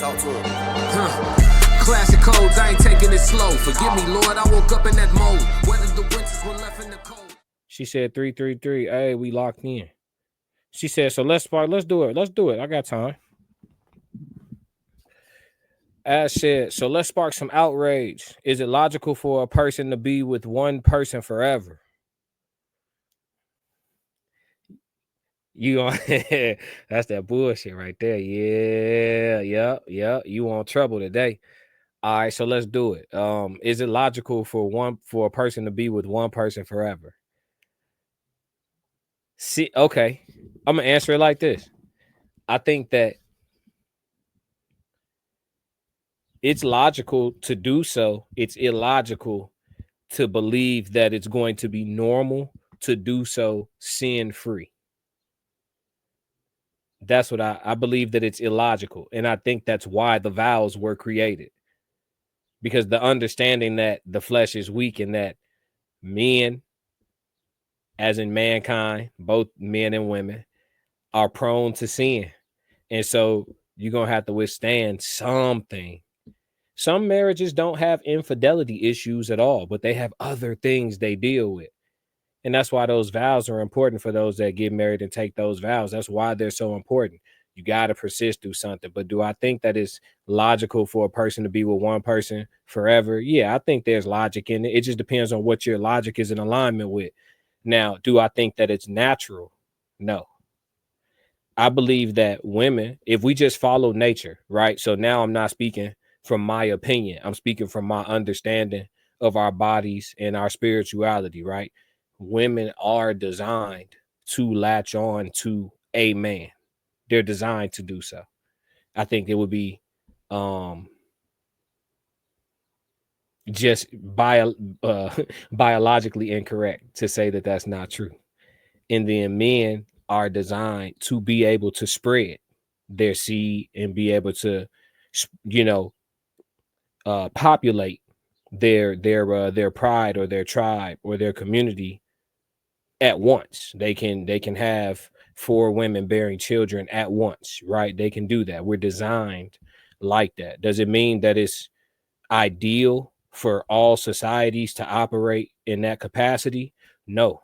Talk to him. Classic codes, I ain't taking it slow. Forgive me, Lord, I woke up in that mode. Whether the winters were left in the cold. She said 333. Hey, we locked in. She said, so let's do it. Let's do it. I got time. Ash said, so let's spark some outrage. Is it logical for a person to be with one person forever? You on that's that bullshit right there. Yeah. You on trouble today. All right, so let's do it. Is it logical for a person to be with one person forever? See, okay. I'm gonna answer it like this. I think that it's logical to do so. It's illogical to believe that it's going to be normal to do so sin-free. That's what I believe, that it's illogical. And I think that's why the vows were created. Because the understanding that the flesh is weak and that men, as in mankind, both men and women, are prone to sin. And so you're going to have to withstand something. Some marriages don't have infidelity issues at all, but they have other things they deal with. And that's why those vows are important for those that get married and take those vows. That's why they're so important. You got to persist through something. But do I think that it's logical for a person to be with one person forever? Yeah, I think there's logic in it. It just depends on what your logic is in alignment with. Now, do I think that it's natural? No. I believe that women, if we just follow nature, right? So now I'm not speaking from my opinion. I'm speaking from my understanding of our bodies and our spirituality, right? Women are designed to latch on to a man. They're designed to do so. I think it would be just biologically incorrect to say that that's not true. And then men are designed to be able to spread their seed and be able to, populate their pride or their tribe or their community at once. They can have 4 women bearing children at once, right? They can do that. We're designed like that. Does it mean that it's ideal for all societies to operate in that capacity? No.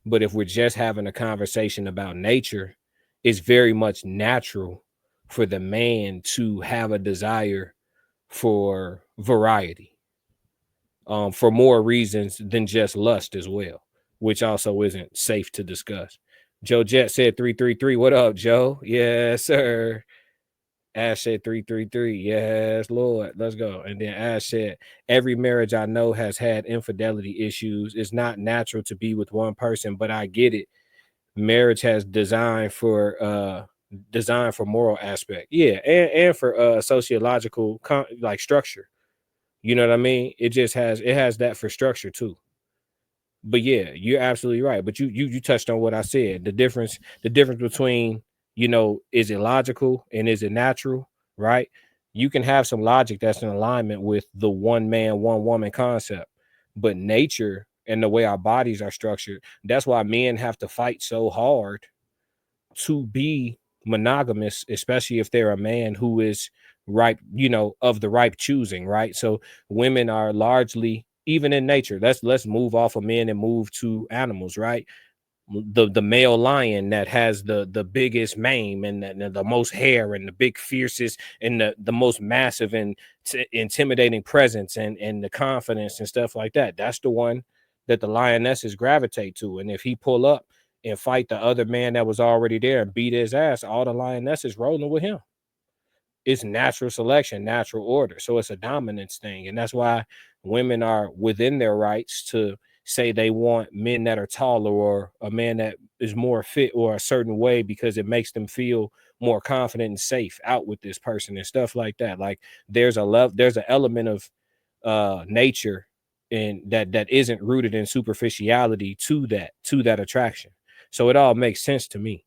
But if we're just having a conversation about nature, it's very much natural for the man to have a desire for variety, for more reasons than just lust as well, which also isn't safe to discuss. Joe Jet said 333. What up, Joe? Yes, sir. Ash said 333. Yes, Lord. Let's go. And then Ash said, every marriage I know has had infidelity issues. It's not natural to be with one person, but I get it. Marriage has designed for moral aspect. Yeah, and for sociological like structure. You know what I mean? It has that for structure too. But yeah, you're absolutely right. But you touched on what I said. The difference between, is it logical and is it natural, right? You can have some logic that's in alignment with the one man, one woman concept, but nature and the way our bodies are structured, that's why men have to fight so hard to be monogamous, especially if they're a man who is ripe, of the ripe choosing, right? So women are largely, even in nature, let's move off of men and move to animals, right? The male lion that has the biggest mane and the most hair and the big fiercest and the most massive and intimidating presence and the confidence and stuff like that. That's the one that the lionesses gravitate to. And if he pull up and fight the other man that was already there and beat his ass, all the lionesses rolling with him. It's natural selection, natural order. So it's a dominance thing. And that's why women are within their rights to say they want men that are taller or a man that is more fit or a certain way because it makes them feel more confident and safe out with this person and stuff like that. Like there's an element of nature and that isn't rooted in superficiality to that attraction. So it all makes sense to me.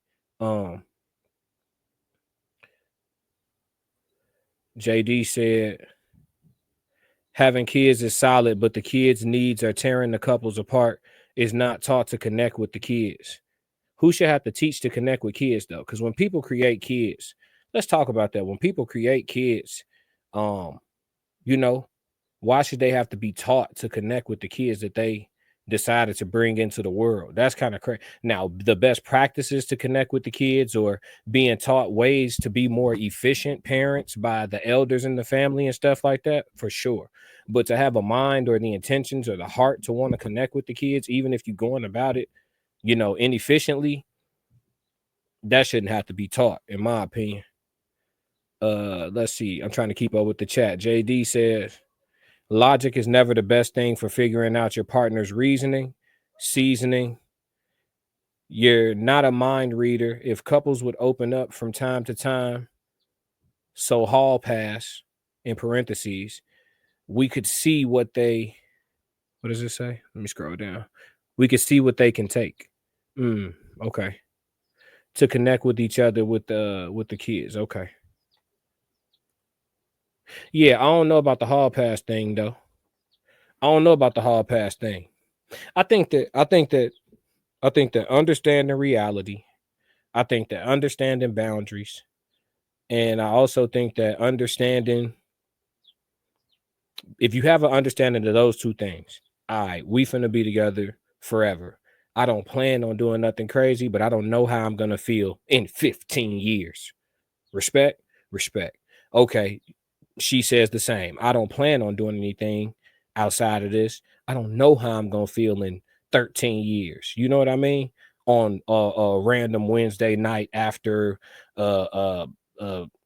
JD said having kids is solid, but the kids' needs are tearing the couples apart. Is not taught to connect with the kids. Who should have to teach to connect with kids though? Because when people create kids, Let's talk about that. When people create kids, you know, why should they have to be taught to connect with the kids that they decided to bring into the world? That's kind of crazy. Now, the best practices to connect with the kids, or being taught ways to be more efficient parents by the elders in the family and stuff like that, for sure. But to have a mind or the intentions or the heart to want to connect with the kids, even if you're going about it, you know, inefficiently, that shouldn't have to be taught, in my opinion. Let's see. I'm trying to keep up with the chat. JD says, logic is never the best thing for figuring out your partner's reasoning, seasoning. You're not a mind reader. If couples would open up from time to time, so hall pass, in parentheses, we could see what they, what does it say? Let me scroll down. We could see what they can take. Okay. To connect with each other with the kids. Okay. Yeah, I don't know about the hall pass thing though. I think that understanding reality, I think that understanding boundaries, and I also think that understanding, if you have an understanding of those two things, all right, we finna be together forever. I don't plan on doing nothing crazy, but I don't know how I'm gonna feel in 15 years. Respect. Okay. She says the same. I don't plan on doing anything outside of this. I don't know how I'm gonna feel in 13 years. You know what I mean? On a random Wednesday night after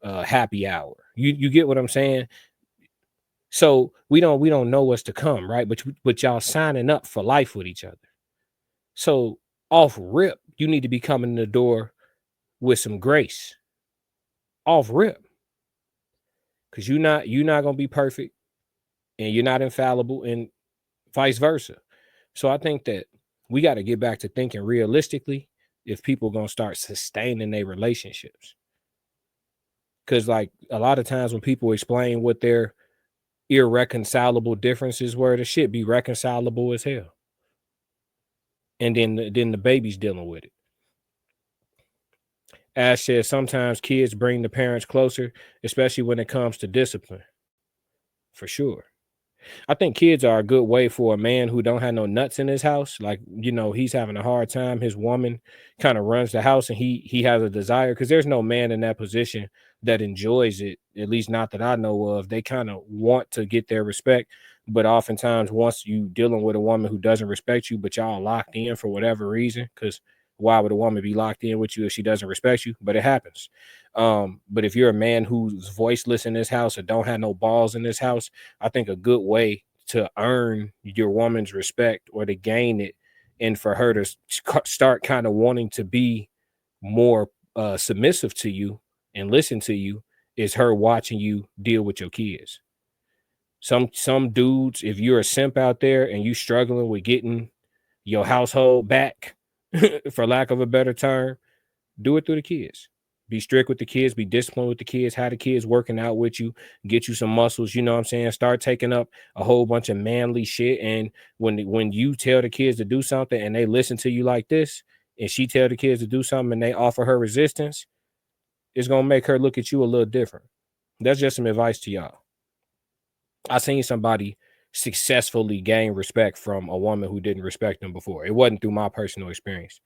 happy hour. You get what I'm saying? So we don't know what's to come, right? But y'all signing up for life with each other. So off rip, you need to be coming in the door with some grace. Off rip. Because you're not gonna be perfect, and you're not infallible, and vice versa. So I think that we got to get back to thinking realistically if people gonna start sustaining their relationships. Because like a lot of times when people explain what their irreconcilable differences were, the shit be reconcilable as hell. And then the baby's dealing with it. Ash says sometimes kids bring the parents closer, especially when it comes to discipline. For sure. I think kids are a good way for a man who don't have no nuts in his house. Like, you know, he's having a hard time. His woman kind of runs the house and he has a desire, because there's no man in that position that enjoys it, at least not that I know of. They kind of want to get their respect. But oftentimes once you dealing with a woman who doesn't respect you, but y'all locked in for whatever reason, because why would a woman be locked in with you if she doesn't respect you? But it happens. But if you're a man who's voiceless in this house or don't have no balls in this house, I think a good way to earn your woman's respect or to gain it, and for her to start kind of wanting to be more submissive to you and listen to you, is her watching you deal with your kids. Some dudes, if you're a simp out there and you struggling with getting your household back, for lack of a better term, do it through the kids. Be strict with the kids, be disciplined with the kids, have the kids working out with you, get you some muscles, you know what I'm saying? Start taking up a whole bunch of manly shit. And when you tell the kids to do something and they listen to you like this, and she tell the kids to do something and they offer her resistance, it's gonna make her look at you a little different. That's just some advice to y'all. I seen somebody successfully gain respect from a woman who didn't respect them before. It wasn't through my personal experience.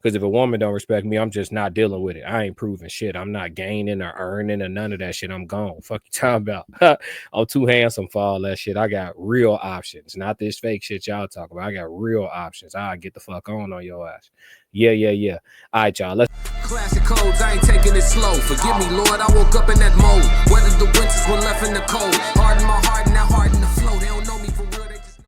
Because if a woman don't respect me, I'm just not dealing with it. I ain't proving shit. I'm not gaining or earning or none of that shit. I'm gone. Fuck you talking about? I'm too handsome for all that shit. I got real options, not this fake shit y'all talk about. I got real options. I'll get the fuck on your ass. Yeah. All right, y'all. Let's. Classic codes, I ain't taking it slow. Forgive me, Lord, I woke up in that mode. Weathered the winters when left in the cold. Hardened my heart.